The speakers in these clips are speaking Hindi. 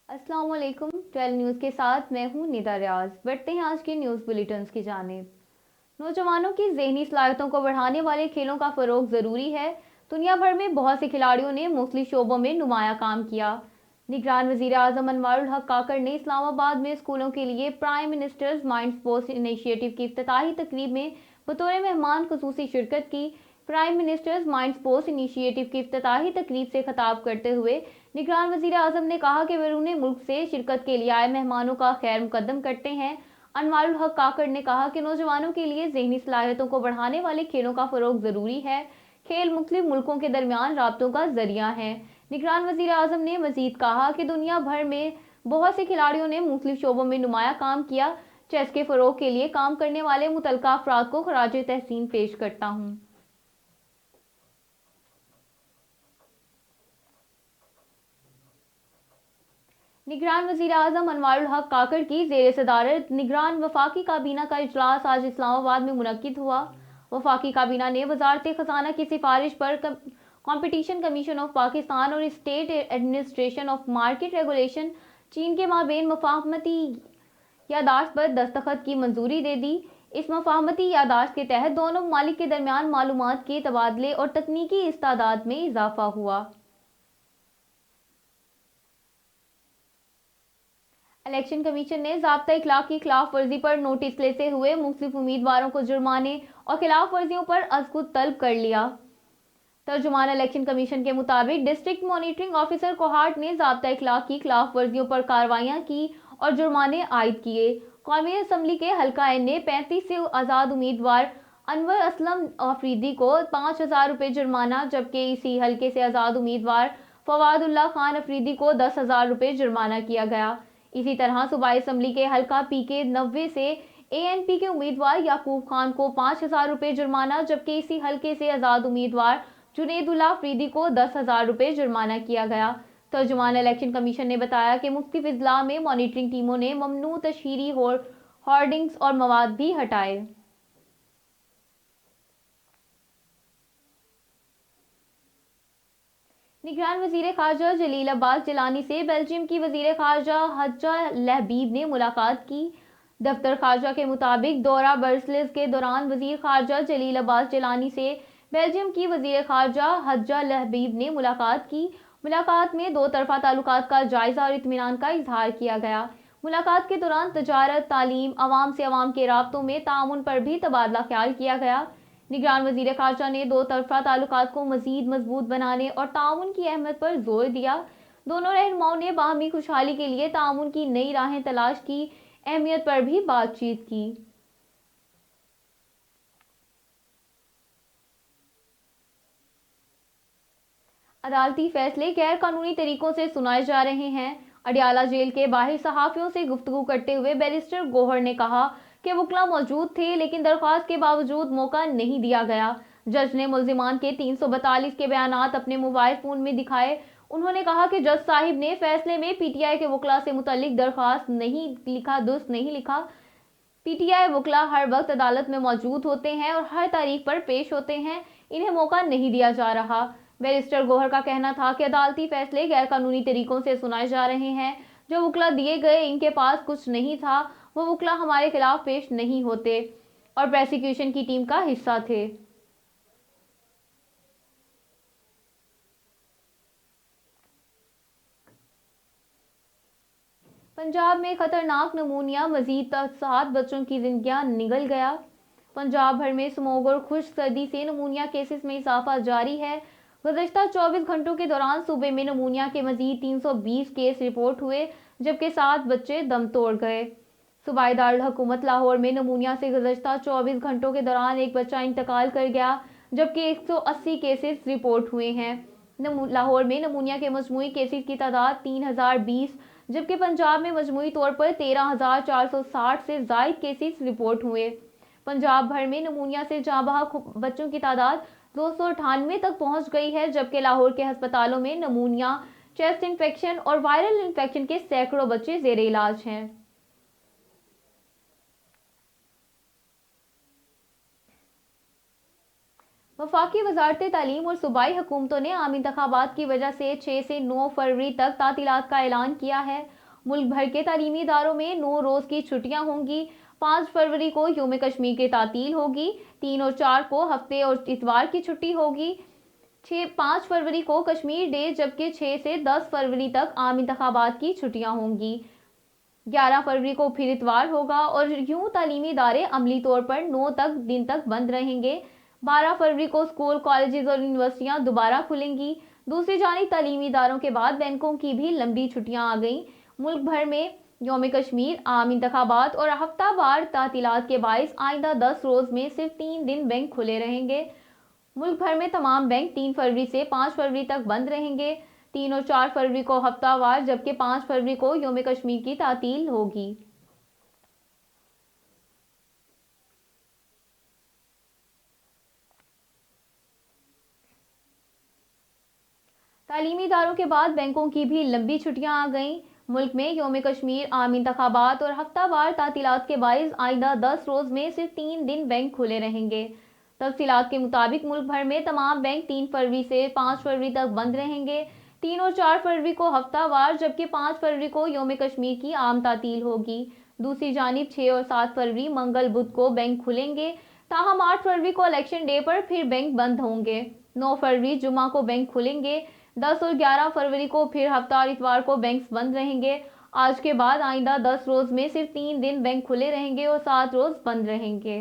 अस्सलाम वालेकुम। 12 न्यूज़ के साथ मैं हूं निदा रियाज। बढ़ते हैं आज के न्यूज़ बुलेटिन्स की जानिब। नौजवानों की ज़हनी सलाहियतों को बढ़ाने वाले खेलों का फ़रोग ज़रूरी है। दुनिया भर में बहुत से खिलाड़ियों ने मुख्तलिफ शोबों में नुमाया काम किया। निगरान वज़ीर आज़म अनवारुल हक काकड़ ने इस्लामाबाद में स्कूलों के लिए prime ministers mind sports initiative की इफ्तिताही तकरीब में बतौर मेहमान खुसूसी शिरकत की। Prime ministers mind sports initiative की इफ्तिताही तकरीब से खिताब करते हुए निगरान वज़ीर आज़म ने कहा कि बैरून मुल्क से शिरकत के लिए आए मेहमानों का खैर मुकद्दम करते हैं। अनवारुल हक काकड़ ने कहा कि नौजवानों के लिए ज़हनी सलाहियतों को बढ़ाने वाले खेलों का फ़रोग ज़रूरी है। खेल मुख्तलिफ मुल्कों के दरमियान राब्तों का ज़रिया है। निगरान वज़ीर आज़म ने मज़ीद कहा कि दुनिया भर में बहुत से खिलाड़ियों ने मुख्तलिफ शोबों में नुमाया काम किया। चेस के फ़रोग के लिए काम करने वाले मुतल्लिका अफराद को खराज तहसीन पेश करता हूँ। निगरान वज़ीर आज़म अनवारुल हक काकड़ की ज़ेर सदारत निगरान वफाकी काबीना का इजलास आज इस्लामाबाद में मुनक्किद हुआ। वफाकी काबीना ने वज़ारत ख़ज़ाना की सिफारिश पर कंपटीशन कमीशन ऑफ पाकिस्तान और state administration of market regulation चीन के माबेन मफाहमती यादाश्त पर दस्तखत की मंजूरी दे दी। इस मफाहमती यादाश्त के तहत दोनों ममालिक के दरमियान मालूमात के तबादले और तकनीकी इस्तादाद में इजाफा हुआ। इलेक्शन कमीशन ने ज़ाब्ता इखलाक की खिलाफ वर्जी पर नोटिस लेते हुए मुख्तलिफ उम्मीदवारों को जुर्माने और खिलाफ वर्जियों पर अज़खुद तलब कर लिया। तर्जुमान इलेक्शन कमीशन के मुताबिक डिस्ट्रिक्ट मॉनिटरिंग ऑफिसर कोहाट ने ज़ाब्ता इखलाक की खिलाफ वर्जियों पर कार्रवाइयाँ की और जुर्माने आयद किए। कौमी असम्बली के हल्का एन ने 35 से आज़ाद उम्मीदवार अनवर असलम आफरीदी को 5,000 रुपये जुर्माना, जबकि इसी हल्के से आज़ाद उम्मीदवार फवादुल्ला खान अफरीदी को 10,000 रुपये जुर्माना किया गया। इसी तरह सूबाई असम्बली के हल्का PK 90 से ANP के उम्मीदवार याकूब खान को 5,000 रुपये जुर्माना, जबकि इसी हल्के से आज़ाद उम्मीदवार जुनेदुल्ला अफरीदी को 10,000 रुपये जुर्माना किया गया। तर्जुमान इलेक्शन कमीशन ने बताया कि मुख्तलिफ अजला में मॉनिटरिंग टीमों ने ममनू तशहीरी होर्डिंग्स और मवाद भी हटाए। निगरान वज़ीर ख़ारजा जलील अब्बास जिलानी से बेल्जियम की वज़ीर ख़ारजा हज्जा लहबीब ने मुलाकात की। दफ्तर ख़ारजा के मुताबिक दौरा ब्रसेल्स के दौरान वज़ीर ख़ारजा जलील अब्बास जिलानी से बेल्जियम की वज़ीर ख़ारजा हज्जा लहबीब ने मुलाकात की। मुलाकात में दो तरफ़ा ताल्लुकात का जायज़ा और इत्मीनान का इजहार किया गया। मुलाकात के दौरान तजारत, तालीम, अवाम से अवाम के राब्तों में ताउन पर भी तबादला ख्याल किया गया। निगरान वज़ीर ख़ारजा ने दो तरफ़ा ताल्लुकात को मज़ीद मजबूत बनाने और ताउन की अहमियत पर जोर दिया। दोनों रहनुमाओं ने बाहमी खुशहाली के लिए ताउन की नई राहें तलाश की अहमियत पर भी बातचीत की। अदालती फैसले गैर कानूनी तरीकों से सुनाए जा रहे हैं। अडियाला जेल के बाहर सहाफ़ियों से गुफ्तगू करते हुए बैरिस्टर गोहर ने कहा कि वकला मौजूद थे, लेकिन दरख्वास्त के बावजूद मौका नहीं दिया गया। जज ने मुल्जिमान के 342 के बयानात अपने मोबाइल फ़ोन में दिखाए। उन्होंने कहा कि जज साहिब ने फैसले में PTI के वकला से मुतल्लिक दरख्वास्त नहीं लिखा, दुरुस्त नहीं लिखा। PTI वकला हर वक्त अदालत में मौजूद होते हैं और हर तारीख पर पेश होते हैं, इन्हें मौका नहीं दिया जा रहा। बैरिस्टर गोहर का कहना था कि अदालती फैसले गैर कानूनी तरीकों से सुनाए जा रहे हैं। जो वकला दिए गए, इनके पास कुछ नहीं था, वो वकला हमारे खिलाफ पेश नहीं होते और प्रोसिक्यूशन की टीम का हिस्सा थे। पंजाब में खतरनाक नमूनिया, मजीद 7 बच्चों की जिंदगियां निगल गया। पंजाब भर में स्मोग और खुश्क सर्दी से नमूनिया केसेस में इजाफा जारी है। गुज़श्ता 24 घंटों के दौरान सूबे में नमूनिया के मजीद 320 केस रिपोर्ट हुए, जबकि 7 बच्चे दम तोड़ गए। सूबाई दारुल हुकूमत लाहौर में नमूनिया से गुज़श्ता 24 घंटों के दौरान एक बच्चा इंतकाल कर गया, जबकि 180 केसेस रिपोर्ट हुए हैं। लाहौर में नमूनिया के मजमूई केसेस की तादाद 3020, जबकि पंजाब में मजमूई तौर पर 13,460 से ज़ायद केसेस रिपोर्ट हुए। पंजाब भर में नमूनिया से जाँ बहक बच्चों की तादाद 298 तक पहुंच गई है, जबकि लाहौर के अस्पतालों में नमूनिया, चेस्ट इन्फेक्शन और वायरल इन्फेक्शन के सैकड़ों बच्चे ज़ेर इलाज हैं। वफाकी वजारत तालीम और सूबाई हुकूमतों ने आम इंतखाबात की वजह से 6 से 9 फरवरी तक तातीलात का ऐलान किया है। मुल्क भर के तालीमी इदारों में 9 रोज़ की छुट्टियां होंगी। 5 फरवरी को यौम कश्मीर की तातील होगी। 3 और 4 को हफ्ते और इतवार की छुट्टी होगी। 5 फरवरी को कश्मीर डे, जबकि 6 से 10 फरवरी तक आम इंतखाबात की छुट्टियां होंगी। 11 फरवरी को फिर इतवार होगा और यूं तालीमी इदारे अमली तौर पर 9 दिन तक बंद रहेंगे। 12 फरवरी को स्कूल, कॉलेजेस और यूनिवर्सिटियां दोबारा खुलेंगी। दूसरी जानिब तालीमी इदारों के बाद बैंकों की भी लंबी छुट्टियां आ गईं। मुल्क भर में यौम कश्मीर, आम इंतखाबात और हफ्तावार तातीलात के बायस आइंदा 10 रोज़ में सिर्फ 3 दिन बैंक खुले रहेंगे। मुल्क भर में तमाम बैंक 3 फरवरी से 5 फरवरी तक बंद रहेंगे। 3 और 4 फरवरी को हफ्तावार, जबकि 5 फरवरी को यौम कश्मीर की तातील होगी। तालीमी इदारों के बाद बैंकों की भी लंबी छुट्टियां आ गईं। मुल्क में यौम कश्मीर, आम इंतखाबात और हफ्तावार तातीलात के बायस आइंदा 10 रोज़ में सिर्फ 3 दिन बैंक खुले रहेंगे। तफसीलात के मुताबिक मुल्क भर में तमाम बैंक 3 फरवरी से 5 फरवरी तक बंद रहेंगे। 3 और 4 फरवरी को हफ्तावार, जबकि 5 फरवरी को यौम कश्मीर की आम तातील होगी। दूसरी जानिब 6 और 7 फरवरी मंगल बुध को बैंक खुलेंगे। ताहम 8 फरवरी को इलेक्शन डे पर फिर बैंक बंद होंगे। 9 फरवरी जुमा को बैंक खुलेंगे। 10 और 11 फरवरी को फिर हफ्ता और इतवार को बैंक बंद रहेंगे। आज के बाद आइंदा 10 रोज़ में सिर्फ 3 दिन बैंक खुले रहेंगे और 7 रोज़ बंद रहेंगे।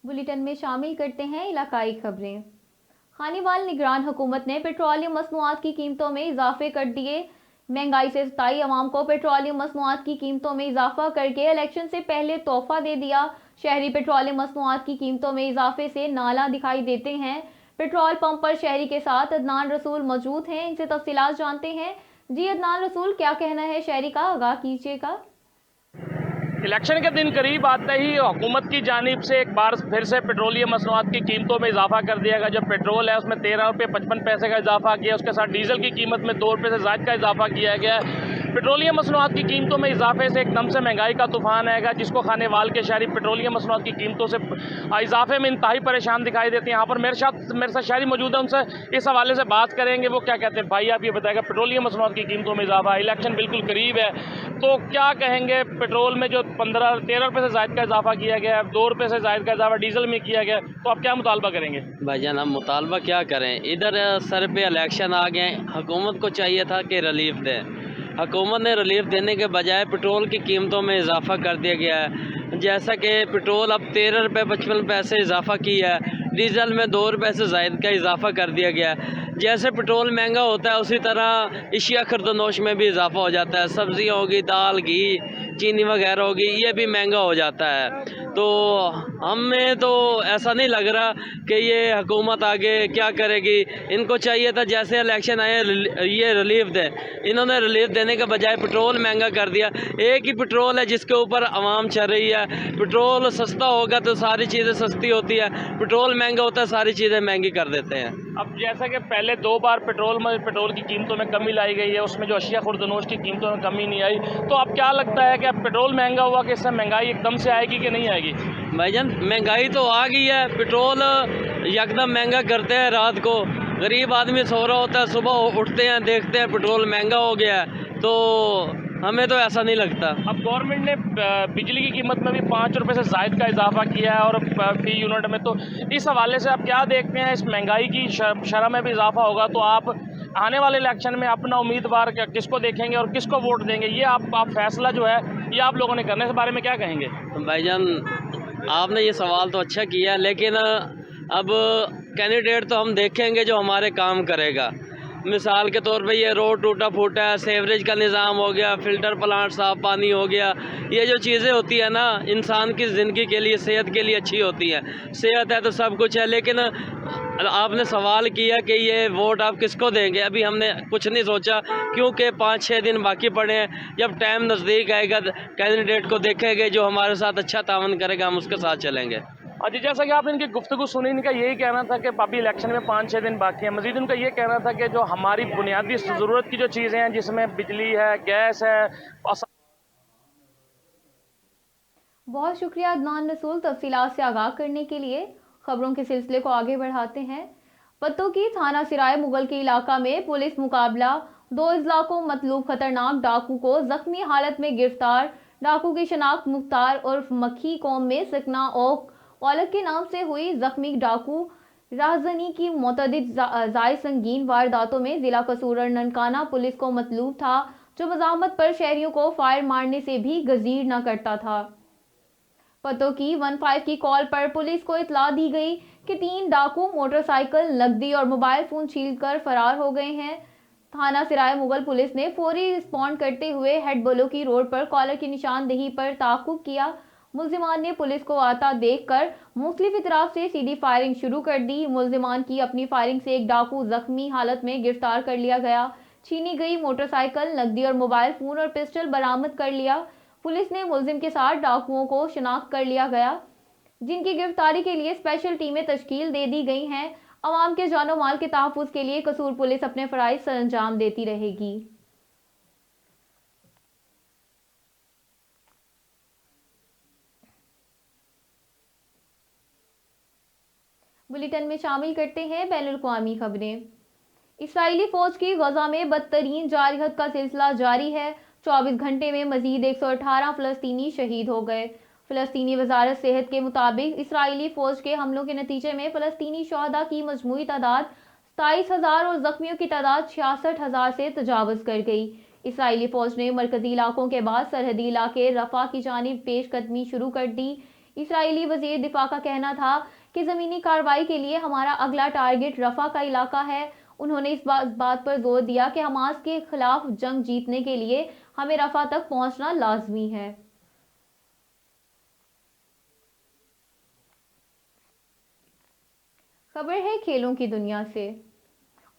बुलेटिन में शामिल करते हैं इलाकाई खबरें। खानीवाल निगरान हुकूमत ने पेट्रोलियम मसनूआत की कीमतों में इजाफे कर दिए। महंगाई से सताई अवाम को पेट्रोलियम मसनूआत की कीमतों में इजाफा करके इलेक्शन से पहले तोहफा दे दिया। शहरी पेट्रोलियम मसनूआत की कीमतों में इजाफे से नाला दिखाई देते हैं। पेट्रोल पंप पर शहरी के साथ अदनान रसूल मौजूद हैं, इनसे तफसीलात जानते हैं। जी अदनान रसूल, क्या कहना है शहरी का, आगाह कीजिएगा। इलेक्शन के दिन करीब आते ही हुकूमत की जानिब से एक बार फिर से पेट्रोलियम मसनूआत की कीमतों में इजाफा कर दिया गया। जो पेट्रोल है उसमें 13 रुपये 55 पैसे का इजाफा किया, उसके साथ डीजल की कीमत में 2 रुपये से ज़ायद का इजाफा किया गया है। पेट्रोलियम मसनूआत की कीमतों में इजाफे से एकदम से महंगाई का तूफान आएगा, जिसको खानेवाल के शहरी पेट्रोलियम मसनूआत की कीमतों से इजाफे में इंतहाई परेशान दिखाई देते हैं। यहाँ पर मेरे साथ शहरी मौजूद है, उनसे इस हवाले से बात करेंगे, वो क्या कहते हैं। भाई आप ये बताएगा, पेट्रोलियम मसनूआत की कीमतों में इजाफा, इलेक्शन बिल्कुल करीब है, तो क्या कहेंगे। पेट्रोल में जो 13 रुपये से ज़ायद का इजाफा किया गया है, 2 रुपये से ज़ायद का इजाफा डीजल में किया गया, तो आप क्या मुतालबा करेंगे। भाईजान हम मुतालबा क्या करें, इधर सर पे इलेक्शन आ गए, हुकूमत को चाहिए था कि रिलीफ दें। हुकूमत ने रिलीफ देने के बजाय पेट्रोल की कीमतों में इजाफा कर दिया गया है। जैसा कि पेट्रोल अब 13 रुपये 55 पैसे इजाफा किया है, डीजल में 2 रुपये से ज़ायद का इजाफा कर दिया गया है। जैसे पेट्रोल महंगा होता है उसी तरह इशिया खरदनोश में भी इजाफा हो जाता है। सब्जियाँ होगी, दाल, घी, चीनी वगैरह होगी, ये भी महंगा हो जाता है। तो हमें तो ऐसा नहीं लग रहा कि ये हुकूमत आगे क्या करेगी। इनको चाहिए था जैसे इलेक्शन आए ये रिलीफ दें, इन्होंने रिलीफ देने के बजाय पेट्रोल महंगा कर दिया। एक ही पेट्रोल है जिसके ऊपर आवाम चल रही है। पेट्रोल सस्ता होगा तो सारी चीज़ें सस्ती होती है, पेट्रोल महंगा होता है सारी चीज़ें महंगी कर देते हैं। अब जैसा कि पहले 2 बार पेट्रोल की कीमतों में कमी लाई गई है, उसमें जो अशिया खुर्दनोश की कीमतों में कमी नहीं आई, तो अब क्या लगता है कि अब पेट्रोल महंगा हुआ कि इससे महंगाई एकदम से आएगी कि नहीं आएगी। भाईजान महंगाई तो आ गई है, पेट्रोल यकदम महंगा करते हैं। रात को गरीब आदमी सो रहा होता है, सुबह उठते हैं देखते हैं पेट्रोल महंगा हो गया है, तो हमें तो ऐसा नहीं लगता। अब गवर्नमेंट ने बिजली की कीमत में भी 5 रुपये से ज़ायद का इजाफा किया है और फी यूनिट में, तो इस हवाले से आप क्या देखते हैं। इस महंगाई की शरह में भी इजाफा होगा तो आप आने वाले इलेक्शन में अपना उम्मीदवार किसको देखेंगे और किसको वोट देंगे, ये आप फैसला जो है ये आप लोगों ने करने के बारे में क्या कहेंगे। भाईजान आपने ये सवाल तो अच्छा किया, लेकिन अब कैंडिडेट तो हम देखेंगे जो हमारे काम करेगा। मिसाल के तौर पे ये रोड टूटा फूटा है, सेवरेज का निज़ाम हो गया, फ़िल्टर प्लांट, साफ़ पानी हो गया, ये जो चीज़ें होती है ना इंसान की ज़िंदगी के लिए, सेहत के लिए अच्छी होती है। सेहत है तो सब कुछ है। लेकिन आपने सवाल किया कि ये वोट आप किसको देंगे, अभी हमने कुछ नहीं सोचा, क्योंकि 5-6 दिन बाकी पड़े हैं। जब टाइम नज़दीक आएगा कैंडिडेट को देखेंगे जो हमारे साथ अच्छा तावन करेगा, हम उसके साथ चलेंगे। अच्छा, जैसा कि आपने इनकी गुफ्तगू सुनी, इनका यही कहना था कि अभी इलेक्शन में 5-6 दिन बाकी है। मजीद इनका ये कहना था कि जो हमारी बुनियादी ज़रूरत की जो चीज़ें हैं, जिसमें बिजली है, गैस है। बहुत शुक्रिया अदनान रसूल तफसीलात से आगाह करने के लिए। खबरों के सिलसिले को आगे बढ़ाते हैं। पत्तों की थाना सिराय मुगल के इलाका में पुलिस मुकाबला, 2 इजलाकों मतलूब खतरनाक डाकू को जख्मी हालत में गिरफ्तार। डाकू की शनाख्त मुख्तार और मक्खी कौम में सकना औलक के नाम से हुई। जख्मी डाकू राहजनी की मुतअद्दिद जायद संगीन वारदातों में जिला कसूर ननकाना पुलिस को मतलूब था, जो मज़ाहमत पर शहरियों को फायर मारने से भी गजीर न करता था। पतों की 15 की कॉल पर पुलिस को इतला दी गई कि 3 डाकू मोटरसाइकिल, नकदी और मोबाइल फोन छीनकर फरार हो गए हैं। थाना सिराय मुगल पुलिस ने फौरी रिस्पॉन्ड करते हुए हेड बलोकी रोड पर कॉलर की निशानदेही पर ताक़ुब किया। मुल्जिमान ने पुलिस को आता देखकर मुख्तलिफ इतराफ से सीधी फायरिंग शुरू कर दी। मुल्जिमान की अपनी फायरिंग से एक डाकू जख्मी हालत में गिरफ्तार कर लिया गया। छीनी गई मोटरसाइकिल, नकदी और मोबाइल फोन और पिस्टल बरामद कर लिया। पुलिस ने मुल्जिम के साथ डाकुओं को शिनाख्त कर लिया गया, जिनकी गिरफ्तारी के लिए स्पेशल टीमें तश्कील दे दी गई हैं। अवाम के जानो माल के तहफ़्फ़ुज़ के लिए कसूर पुलिस अपने फ़राइज़ सरअंजाम देती रहेगी। बुलेटिन में शामिल करते हैं बैनुल-अक़वामी खबरें। इसराइली फ़ौज की गज़ा में बदतरीन जारहत का सिलसिला जारी है। 24 घंटे में मज़ीद 118 फ़लस्तीनी शहीद हो गए। फ़लस्तीनी वज़ारत सेहत के मुताबिक इसराइली फ़ौज के हमलों के नतीजे में फ़लस्तीनी शहदा की मजमूई तादाद 27,000 और ज़ख्मियों की तादाद 66,000 से तजावज़ कर गई। इसराइली फ़ौज ने मरकज़ी इलाकों के बाद सरहदी इलाके रफ़ा की जानिब पेशकदमी शुरू कर दी। इसराइली वज़ीर दिफ़ा का कहना था कि ज़मीनी कार्रवाई के लिए हमारा अगला टारगेट रफ़ा का इलाका है। उन्होंने इस बात पर जोर दिया कि हमास के खिलाफ जंग जीतने के लिए हमें रफ़ा तक पहुंचना लाजमी है। खबर है खेलों की दुनिया से।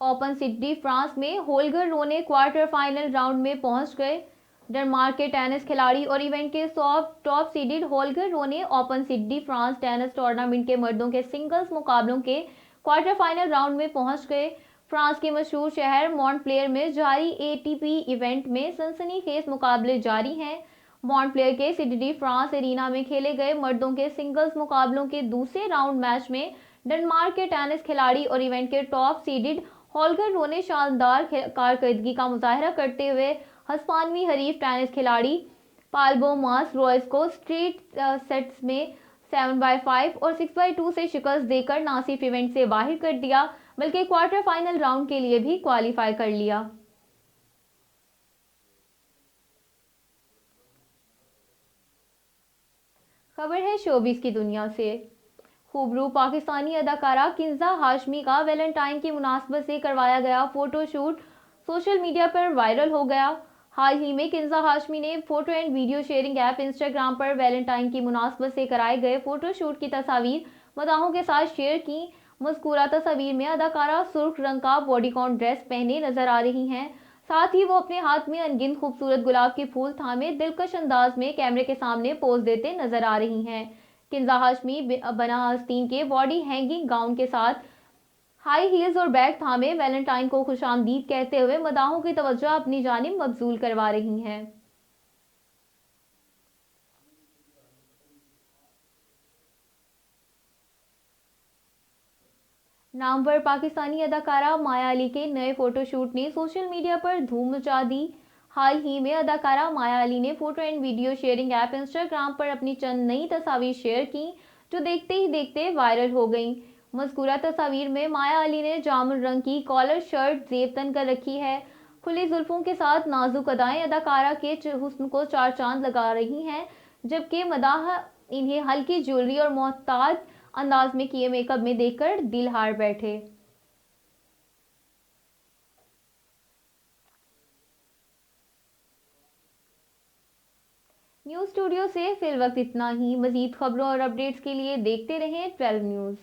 ओपन सिटी फ्रांस में होल्गर रोने क्वार्टर फाइनल राउंड में पहुंच गए। डेनमार्क के टेनिस खिलाड़ी और इवेंट के टॉप सीडेड होल्गर रोने open city France tennis tournament के मर्दों के सिंगल्स मुकाबलों के क्वार्टर फाइनल राउंड में पहुंच गए। फ्रांस के मशहूर शहर मॉन्टप्लेयर में जारी एटीपी इवेंट में सनसनीखेज मुकाबले जारी हैं। मॉन्टप्लेयर के सिटी फ्रांस एरिना में खेले गए मर्दों के सिंगल्स मुकाबलों के दूसरे राउंड मैच में डेनमार्क के टेनिस खिलाड़ी और इवेंट के टॉप सीडेड होल्गर रोने शानदार कारकर्दगी का मुजाहरा करते हुए हस्पानवी हरीफ टेनिस खिलाड़ी पाल्बो मास रॉयस को स्ट्रेट सेट्स में 7x5 और 6x2 से शिकस्त देकर न सिर्फ इवेंट से बाहर कर दिया, बल्कि क्वार्टर फाइनल राउंड के लिए भी क्वालिफाई कर लिया। खबर है शोबिस की दुनिया से। खूबरू पाकिस्तानी अदाकारा किंजा हाशमी का वैलेंटाइन की मुनासबत से करवाया गया फोटोशूट सोशल मीडिया पर वायरल हो गया। हाल ही में किंजा हाशमी ने photo and video sharing app Instagram पर वैलेंटाइन की मुनासबत से कराए गए फोटोशूट की तस्वीर मदाहों के साथ शेयर की। मज़कूरा तस्वीर में अदाकारा सुर्ख रंग का बॉडीकॉन ड्रेस पहने नजर आ रही हैं। साथ ही वो अपने हाथ में अनगिनत खूबसूरत गुलाब के फूल थामे दिलकश अंदाज में कैमरे के सामने पोज देते नजर आ रही हैं। किंजा हाशमी बना आस्तीन के बॉडी हैंगिंग गाउन के साथ हाई हील्स और बैग थामे वैलेंटाइन को खुशामदीद कहते हुए मदाहों की तवज्जो अपनी जानिब मबजूल करवा रही हैं। नामवर पाकिस्तानी अदाकारा माया अली के नए फोटोशूट ने सोशल मीडिया पर धूम मचा दी। हाल ही में अदाकारा माया अली ने photo and video sharing app Instagram पर अपनी चंद नई तस्वीर शेयर की, जो देखते ही देखते वायरल हो गईं। मज़कूरा तस्वीर में माया अली ने जामुन रंग की कॉलर शर्ट जेब तन कर रखी है। खुली जुल्फों के साथ नाजुक अदाएं अदाकारा के हुस्न को चार चांद लगा रही हैं, जबकि मदाह इन्हें हल्की ज्वेलरी और मोहताज अंदाज में किए मेकअप में देखकर दिल हार बैठे। न्यूज़ स्टूडियो से फिल वक्त इतना ही। मज़ीद खबरों और अपडेट्स के लिए देखते रहें 12 न्यूज़।